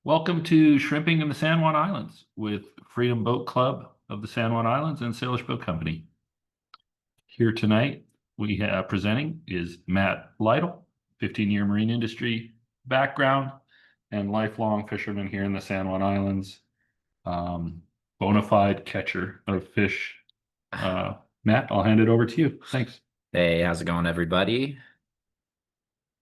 Welcome to Shrimping in the San Juan Islands with Freedom Boat Club of the San Juan Islands and Salish Boat Company. Here tonight, we have presenting is Matt Lytle, 15-year marine industry background and lifelong fisherman here in the San Juan Islands, bona fide catcher of fish. Matt, I'll hand it over to you. Thanks. Hey, how's it going, everybody?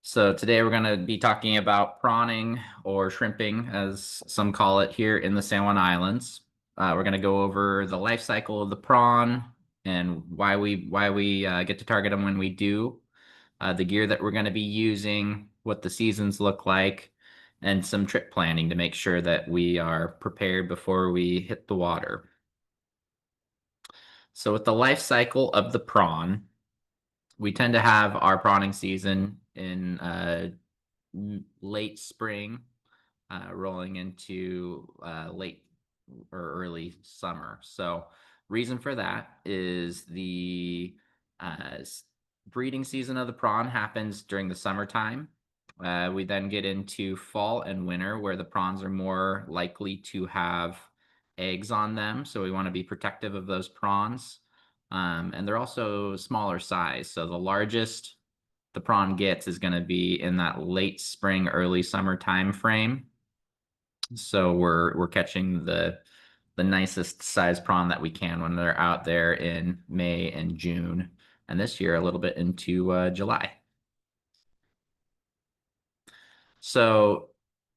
So today we're going to be talking about prawning or shrimping, as some call it here in the San Juan Islands. We're going to go over the life cycle of the prawn and why we get to target them when we do, the gear that we're going to be using, what the seasons look like, and some trip planning to make sure that we are prepared before we hit the water. So with the life cycle of the prawn, we tend to have our prawning season in late spring, rolling into late or early summer. So reason for that is the breeding season of the prawn happens during the summertime. We then get into fall and winter, where the prawns are more likely to have eggs on them. So we want to be protective of those prawns. And they're also smaller size. So the largest the prawn gets is going to be in that late spring, early summer time frame. So we're catching the nicest size prawn that we can when they're out there in May and June, and this year a little bit into July. So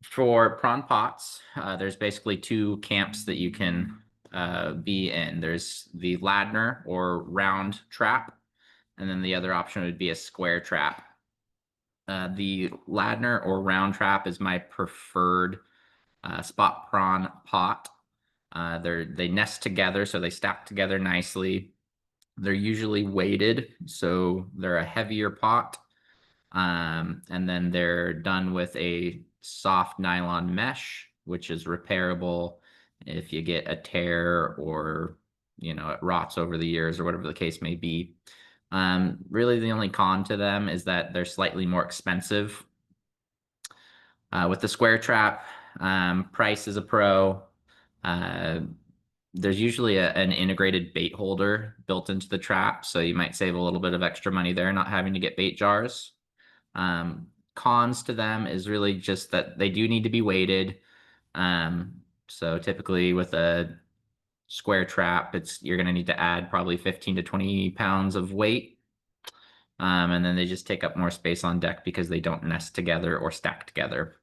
for prawn pots, there's basically two camps that you can be in. There's the ladner or round trap, and then the other option would be a square trap. The ladner or round trap is my preferred spot prawn pot. They nest together, so they stack together nicely. They're usually weighted, so they're a heavier pot. And then they're done with a soft nylon mesh, which is repairable if you get a tear or, it rots over the years or whatever the case may be. Really, the only con to them is that they're slightly more expensive. With the square trap, price is a pro. There's usually an integrated bait holder built into the trap, so you might save a little bit of extra money there, not having to get bait jars. Cons to them is really just that they do need to be weighted. So typically with a square trap, you're going to need to add probably 15 to 20 pounds of weight. And then they just take up more space on deck because they don't nest together or stack together.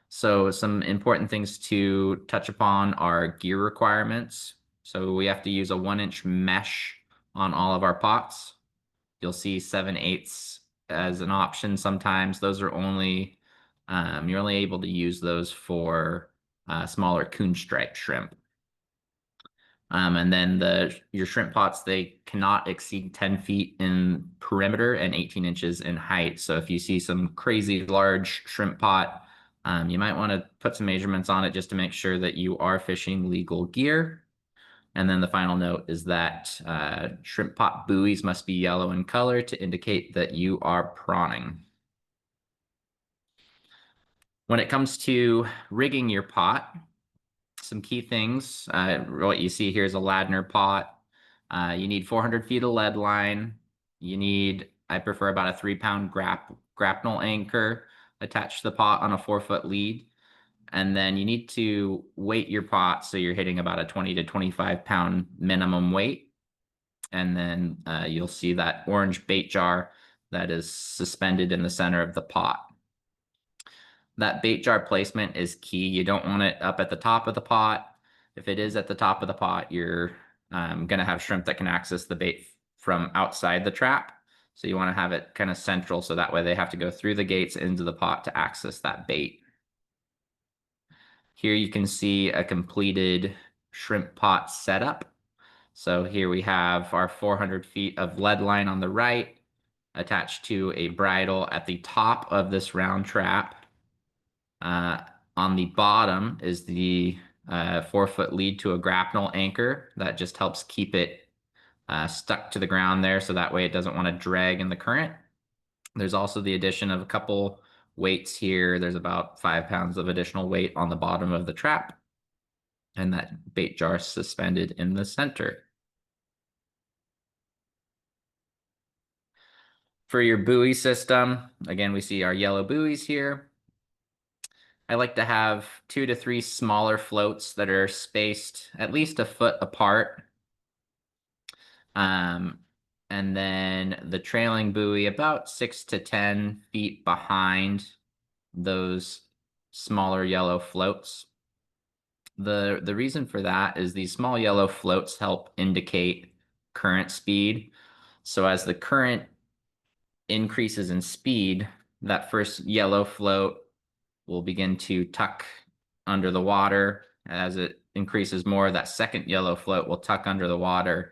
So some important things to touch upon are gear requirements. So we have to use a 1-inch mesh on all of our pots. You'll see 7/8 as an option sometimes. Those are only, you're only able to use those for smaller coon stripe shrimp. And then your shrimp pots, they cannot exceed 10 feet in perimeter and 18 inches in height. So if you see some crazy large shrimp pot, you might want to put some measurements on it just to make sure that you are fishing legal gear. And then the final note is that shrimp pot buoys must be yellow in color to indicate that you are prawning. When it comes to rigging your pot, some key things. What you see here is a ladner pot. You need 400 feet of lead line. I prefer about a 3-pound grapnel anchor attached to the pot on a 4-foot lead. And then you need to weight your pot so you're hitting about a 20 to 25 pound minimum weight. And then you'll see that orange bait jar that is suspended in the center of the pot. That bait jar placement is key. You don't want it up at the top of the pot. If it is at the top of the pot, you're going to have shrimp that can access the bait from outside the trap. So you want to have it kind of central, so that way they have to go through the gates into the pot to access that bait. Here you can see a completed shrimp pot setup. So here we have our 400 feet of lead line on the right, attached to a bridle at the top of this round trap. On the bottom is the 4-foot lead to a grapnel anchor that just helps keep it stuck to the ground there, so that way it doesn't want to drag in the current. There's also the addition of a couple weights here. There's about 5 pounds of additional weight on the bottom of the trap, and that bait jar suspended in the center. For your buoy system, again, we see our yellow buoys here. I like to have 2 to 3 smaller floats that are spaced at least a foot apart. And then the trailing buoy about 6 to 10 feet behind those smaller yellow floats. The reason for that is these small yellow floats help indicate current speed. So as the current increases in speed, that first yellow float will begin to tuck under the water. As it increases more, that second yellow float will tuck under the water.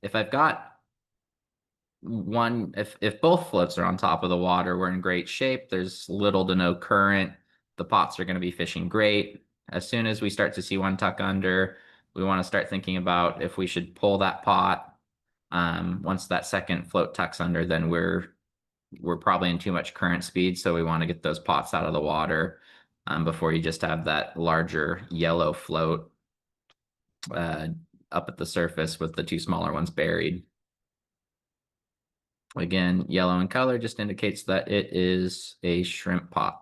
If I've got one, if both floats are on top of the water, we're in great shape. There's little to no current. The pots are going to be fishing great. As soon as we start to see one tuck under, we want to start thinking about if we should pull that pot. Once that second float tucks under, then we're probably in too much current speed, so we want to get those pots out of the water before you just have that larger yellow float up at the surface with the 2 smaller ones buried. Again, yellow in color just indicates that it is a shrimp pot.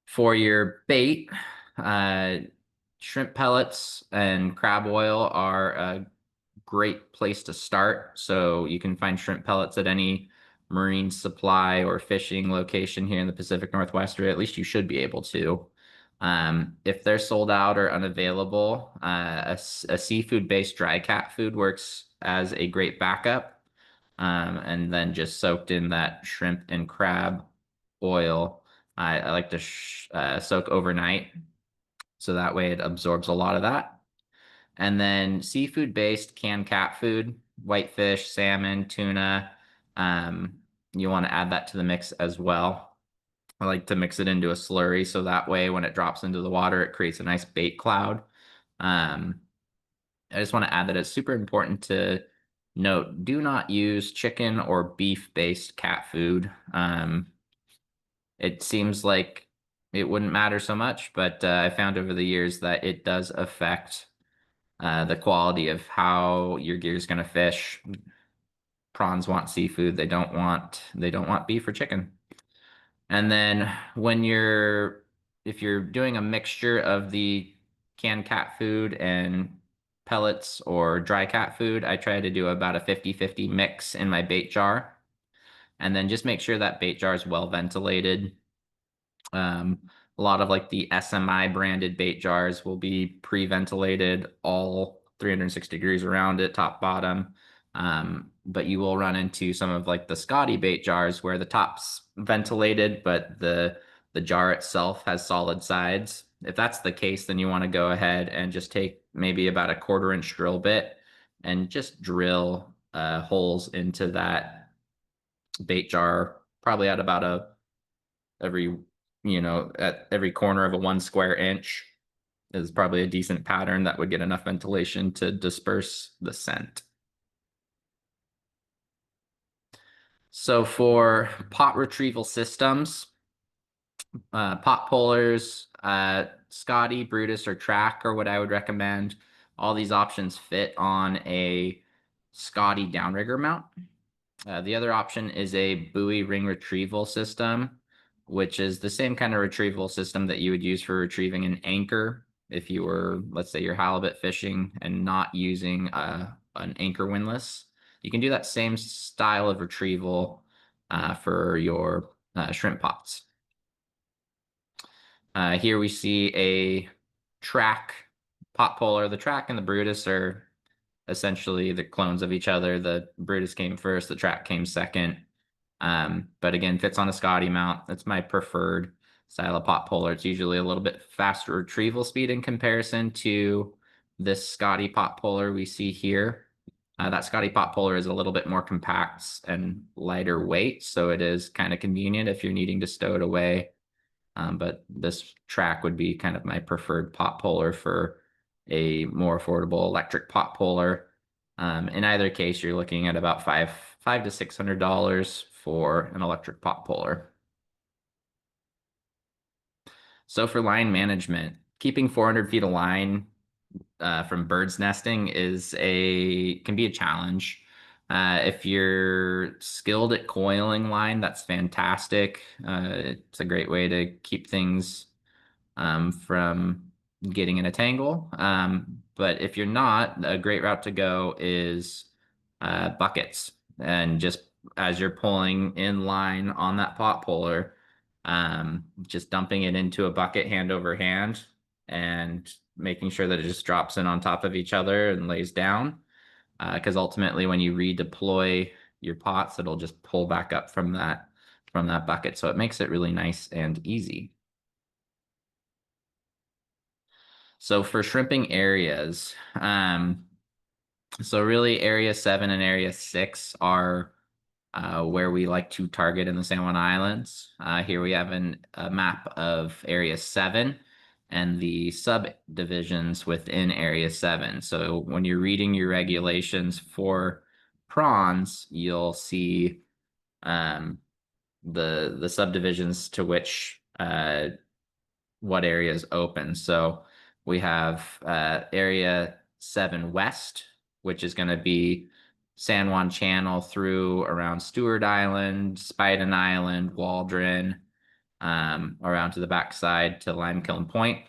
For your bait, shrimp pellets and crab oil are a great place to start. So you can find shrimp pellets at any marine supply or fishing location here in the Pacific Northwest, or at least you should be able to. If they're sold out or unavailable, a seafood-based dry cat food works as a great backup. And then just soaked in that shrimp and crab oil. I like to soak overnight, so that way it absorbs a lot of that. And then seafood-based canned cat food, whitefish, salmon, tuna. You want to add that to the mix as well. I like to mix it into a slurry, so that way when it drops into the water, it creates a nice bait cloud. I just want to add that it's super important to note, do not use chicken or beef-based cat food. It seems like it wouldn't matter so much, but I found over the years that it does affect the quality of how your gear is going to fish. Prawns want seafood. They don't want beef or chicken. And then if you're doing a mixture of the canned cat food and pellets or dry cat food, I try to do about a 50-50 mix in my bait jar. And then just make sure that bait jar is well ventilated. A lot of like the SMI branded bait jars will be pre-ventilated all 360 degrees around it, top, bottom. But you will run into some of like the Scotty bait jars where the top's ventilated, but the jar itself has solid sides. If that's the case, then you want to go ahead and just take maybe about a 1/4-inch drill bit and just drill holes into that bait jar, probably at about at every corner of a 1 square inch is probably a decent pattern that would get enough ventilation to disperse the scent. So for pot retrieval systems, pot pullers, Scotty, Brutus, or Track are what I would recommend. All these options fit on a Scotty downrigger mount. The other option is a buoy ring retrieval system, which is the same kind of retrieval system that you would use for retrieving an anchor if you were, let's say, you're halibut fishing and not using an anchor windlass. You can do that same style of retrieval for your shrimp pots. Here we see a Track pot puller. The Track and the Brutus are essentially the clones of each other. The Brutus came first, the Track came second. But again, fits on a Scotty mount. That's my preferred style of pot puller. It's usually a little bit faster retrieval speed in comparison to this Scotty pot puller we see here. That Scotty pot puller is a little bit more compact and lighter weight, so it is kind of convenient if you're needing to stow it away. But this Track would be kind of my preferred pot puller for a more affordable electric pot puller. In either case, you're looking at about $500 to $600 for an electric pot puller. So for line management, keeping 400 feet of line from birds nesting can be a challenge. If you're skilled at coiling line, that's fantastic. It's a great way to keep things from getting in a tangle. But if you're not, a great route to go is buckets. And just as you're pulling in line on that pot puller, just dumping it into a bucket hand over hand and making sure that it just drops in on top of each other and lays down. Because ultimately, when you redeploy your pots, it'll just pull back up from that bucket. So it makes it really nice and easy. So for shrimping areas, so really area 7 and area 6 are where we like to target in the San Juan Islands. Here we have a map of area 7 and the subdivisions within area 7. So when you're reading your regulations for prawns, you'll see the subdivisions to which what area is open. So we have area 7 west, which is going to be San Juan Channel through around Stewart Island, Spiden Island, Waldron, around to the backside to Limekiln Point.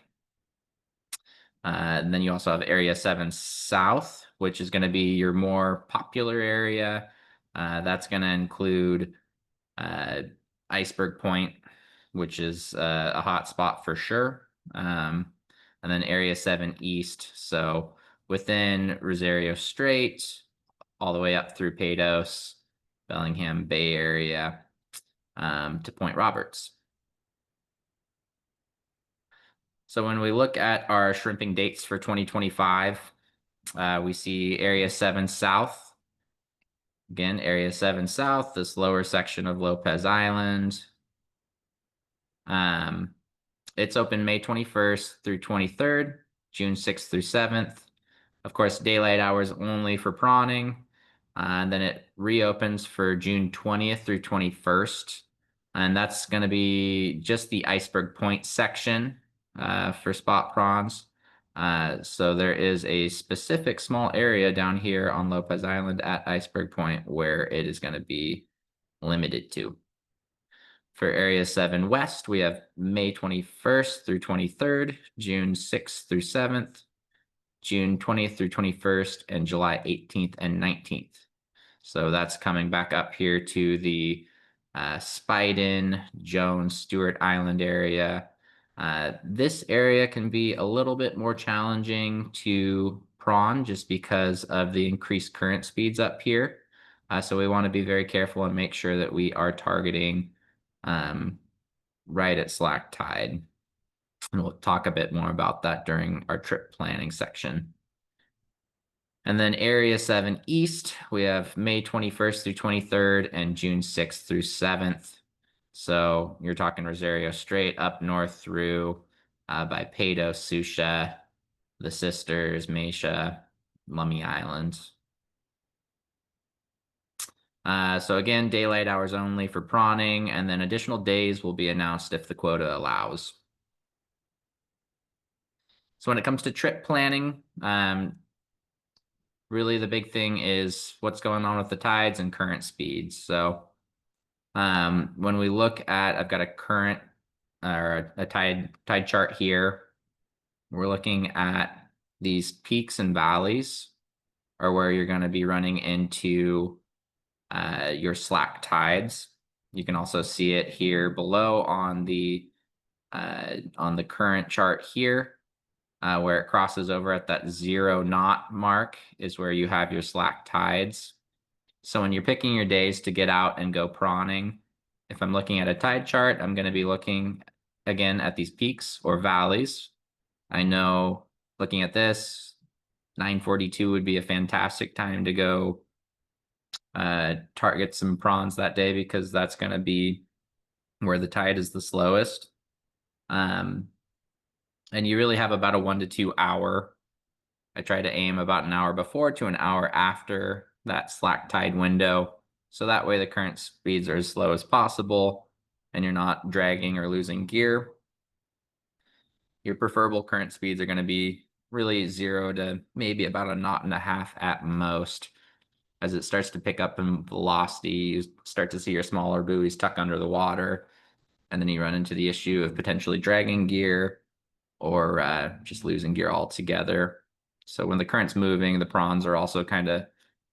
And then you also have area 7 south, which is going to be your more popular area. That's going to include Iceberg Point, which is a hot spot for sure. And then area 7 east. So within Rosario Strait, all the way up through Paydos, Bellingham Bay area, to Point Roberts. So when we look at our shrimping dates for 2025, we see area 7 south. Again, area 7 south, this lower section of Lopez Island. It's open May 21st through 23rd, June 6th through 7th. Of course, daylight hours only for prawning. And then it reopens for June 20th through 21st. And that's going to be just the Iceberg Point section for spot prawns. So there is a specific small area down here on Lopez Island at Iceberg Point where it is going to be limited to. For area 7 west, we have May 21st through 23rd, June 6th through 7th, June 20th through 21st, and July 18th and 19th. So that's coming back up here to the Spiden, Jones, Stewart Island area. This area can be a little bit more challenging to prawn just because of the increased current speeds up here. So we want to be very careful and make sure that we are targeting right at slack tide. And we'll talk a bit more about that during our trip planning section. And then area 7 east, we have May 21st through 23rd and June 6th through 7th. So you're talking Rosario Strait up north through by Paydos, Susha, the Sisters, Mesha, Lummi Islands. So again, daylight hours only for prawning, and then additional days will be announced if the quota allows. So when it comes to trip planning, really the big thing is what's going on with the tides and current speeds. So when we look at, I've got a current or a tide chart here. We're looking at these peaks and valleys are where you're going to be running into your slack tides. You can also see it here below on the current chart here, where it crosses over at that 0 knot mark is where you have your slack tides. So when you're picking your days to get out and go prawning, if I'm looking at a tide chart, I'm going to be looking again at these peaks or valleys. I know looking at this, 9:42 would be a fantastic time to go target some prawns that day because that's going to be where the tide is the slowest. And you really have about a 1 to 2 hour. I try to aim about an hour before to an hour after that slack tide window. So that way the current speeds are as slow as possible and you're not dragging or losing gear. Your preferable current speeds are going to be really 0 to maybe about a knot and a half at most. As it starts to pick up in velocity, you start to see your smaller buoys tuck under the water, and then you run into the issue of potentially dragging gear or just losing gear altogether. So when the current's moving, the prawns are also kind of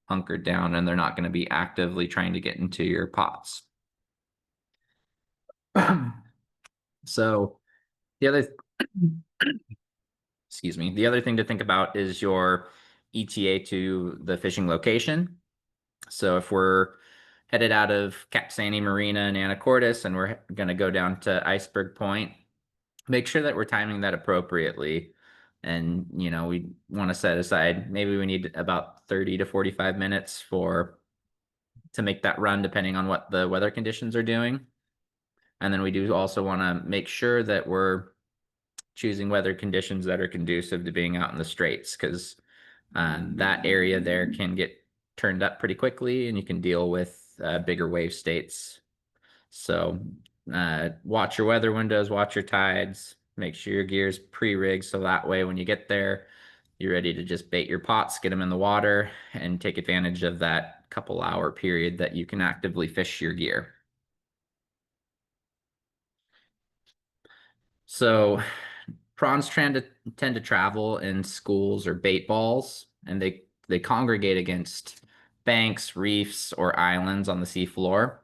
hunkered down and they're not going to be actively trying to get into your pots. So the other, excuse me, the other thing to think about is your ETA to the fishing location. So if we're headed out of Cap Sandy Marina and Anacortes and we're going to go down to Iceberg Point, make sure that we're timing that appropriately. And, we want to set aside, maybe we need about 30 to 45 minutes to make that run, depending on what the weather conditions are doing. And then we do also want to make sure that we're choosing weather conditions that are conducive to being out in the straits, because that area there can get turned up pretty quickly and you can deal with bigger wave states. So watch your weather windows, watch your tides, make sure your gear's pre-rigged so that way when you get there, you're ready to just bait your pots, get them in the water, and take advantage of that couple hour period that you can actively fish your gear. So prawns tend to travel in schools or bait balls, and they congregate against banks, reefs, or islands on the seafloor.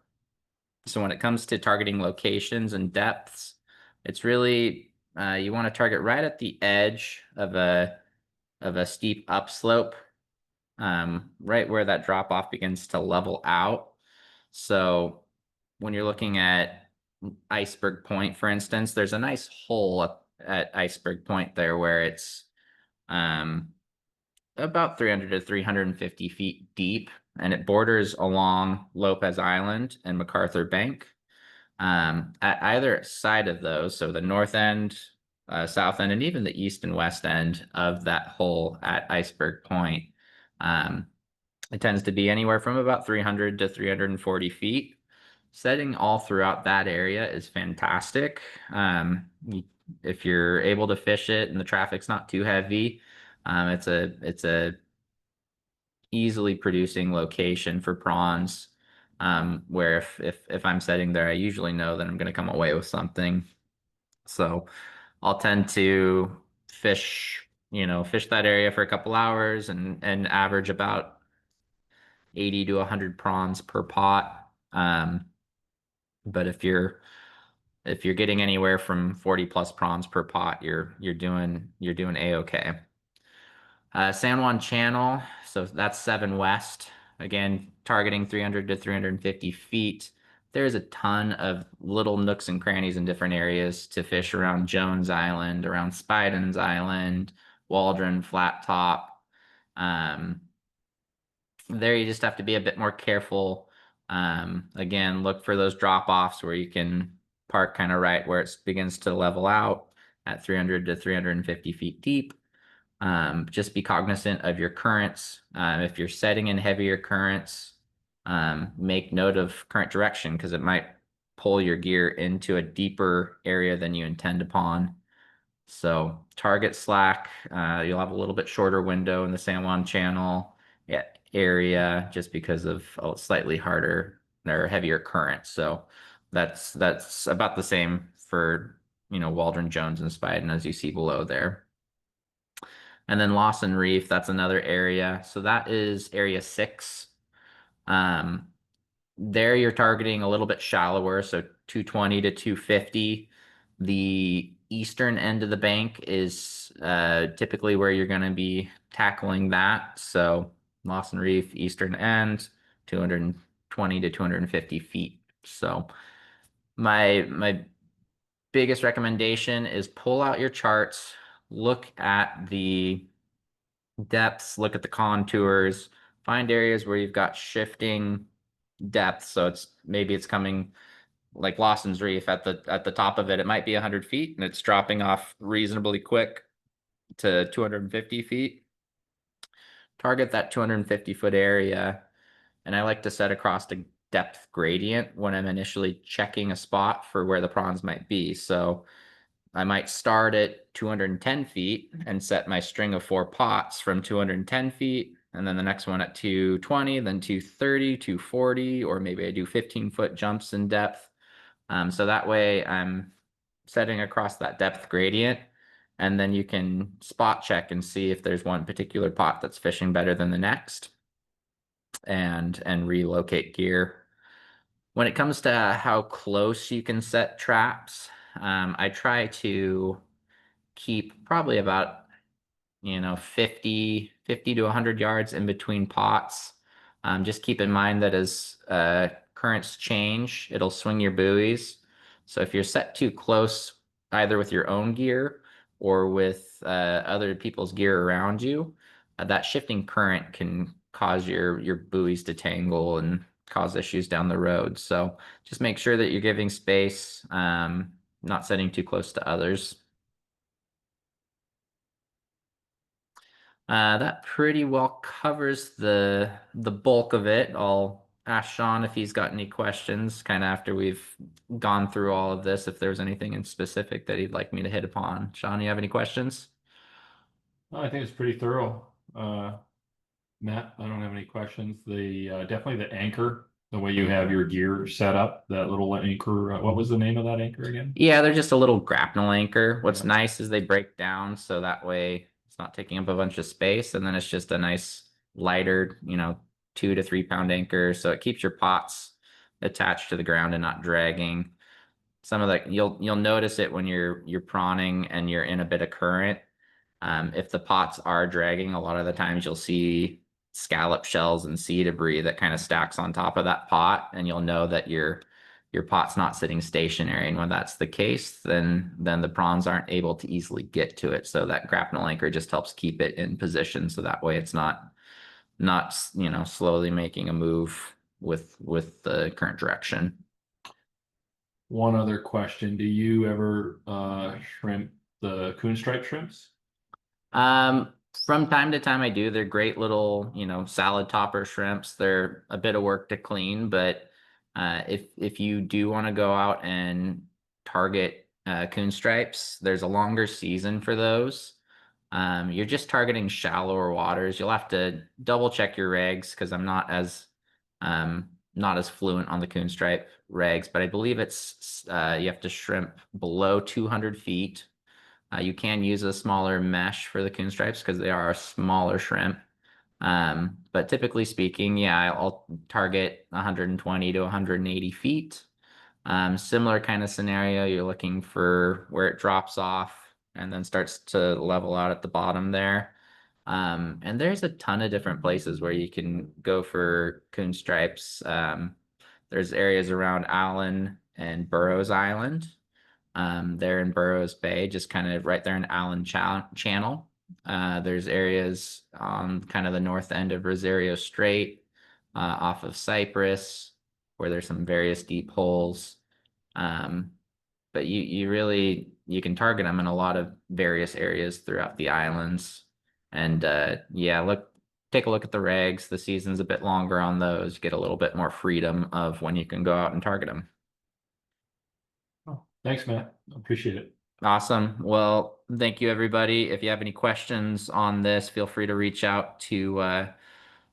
So when it comes to targeting locations and depths, it's really you want to target right at the edge of a steep upslope, right where that drop off begins to level out. So when you're looking at Iceberg Point, for instance, there's a nice hole at Iceberg Point there where it's about 300 to 350 feet deep, and it borders along Lopez Island and MacArthur Bank. At either side of those, so the north end, south end, and even the east and west end of that hole at Iceberg Point, it tends to be anywhere from about 300 to 340 feet. Setting all throughout that area is fantastic. If you're able to fish it and the traffic's not too heavy, it's a easily producing location for prawns. Where if I'm setting there, I usually know that I'm going to come away with something. So I'll tend to fish that area for a couple hours and average about 80 to 100 prawns per pot. But if you're getting anywhere from 40 plus prawns per pot, you're doing a-okay. San Juan Channel, so that's 7 west. Again, targeting 300 to 350 feet. There's a ton of little nooks and crannies in different areas to fish around Jones Island, around Spidens Island, Waldron, Flat Top. There you just have to be a bit more careful. Again, look for those drop-offs where you can park kind of right where it begins to level out at 300 to 350 feet deep. Just be cognizant of your currents. If you're setting in heavier currents, make note of current direction because it might pull your gear into a deeper area than you intend upon. So target slack, you'll have a little bit shorter window in the San Juan Channel area just because of a slightly harder or heavier current. So that's about the same for Waldron, Jones, and Spiden as you see below there. And then Lawson Reef, that's another area. So that is area 6. There you're targeting a little bit shallower, so 220 to 250. The eastern end of the bank is typically where you're going to be tackling that. So Lawson Reef, eastern end, 220 to 250 feet. So my biggest recommendation is pull out your charts, look at the depths, look at the contours, find areas where you've got shifting depth. So maybe it's coming like Lawson's Reef at the top of it. It might be 100 feet and it's dropping off reasonably quick to 250 feet. Target that 250-foot area. And I like to set across the depth gradient when I'm initially checking a spot for where the prawns might be. So I might start at 210 feet and set my string of 4 pots from 210 feet. And then the next one at 220, then 230, 240, or maybe I do 15-foot jumps in depth. So that way I'm setting across that depth gradient. And then you can spot check and see if there's one particular pot that's fishing better than the next, and relocate gear. When it comes to how close you can set traps, I try to keep probably about 50 to 100 yards in between pots. Just keep in mind that as currents change, it'll swing your buoys. So if you're set too close, either with your own gear or with other people's gear around you, that shifting current can cause your buoys to tangle and cause issues down the road. So just make sure that you're giving space, not setting too close to others. That pretty well covers the bulk of it. I'll ask Sean if he's got any questions, kind of after we've gone through all of this, if there's anything in specific that he'd like me to hit upon. Sean, you have any questions? I think it's pretty thorough. Matt, I don't have any questions. The definitely the anchor, the way you have your gear set up, that little anchor. What was the name of that anchor again? Yeah, they're just a little grapnel anchor. What's Yeah. nice is they break down, so that way it's not taking up a bunch of space, and then it's just a nice lighter, 2 to 3 pound anchor, so it keeps your pots attached to the ground and not dragging. Some of the you'll notice it when you're prawning and you're in a bit of current. If the pots are dragging, a lot of the times you'll see scallop shells and sea debris that kind of stacks on top of that pot, and you'll know that your pot's not sitting stationary. And when that's the case, then the prawns aren't able to easily get to it. So that grapnel anchor just helps keep it in position, so that way it's not slowly making a move with the current direction. One other question. Do you ever shrimp the coon stripe shrimps? From time to time I do. They're great little, salad topper shrimps. They're a bit of work to clean, but if you do want to go out and target coon stripes, there's a longer season for those. You're just targeting shallower waters. You'll have to double check your regs because I'm not as fluent on the coon stripe regs, but I believe it's you have to shrimp below 200 feet. You can use a smaller mesh for the coon stripes because they are a smaller shrimp. But typically speaking, yeah, I'll target 120 to 180 feet. Similar kind of scenario, you're looking for where it drops off and then starts to level out at the bottom there. And there's a ton of different places where you can go for coon stripes. There's areas around Allen and Burroughs Island. There in Burroughs Bay, just kind of right there in Allen Channel. There's areas on kind of the north end of Rosario Strait, off of Cypress, where there's some various deep holes. But you can target them in a lot of various areas throughout the islands. And yeah, take a look at the regs. The season's a bit longer on those. You get a little bit more freedom of when you can go out and target them. Oh, thanks, Matt. Appreciate it. Awesome. Well, thank you, everybody. If you have any questions on this, feel free to reach out to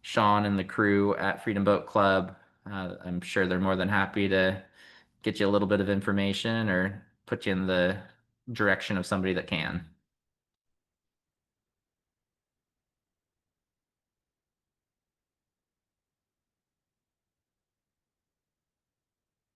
Sean and the crew at Freedom Boat Club. I'm sure they're more than happy to get you a little bit of information or put you in the direction of somebody that can.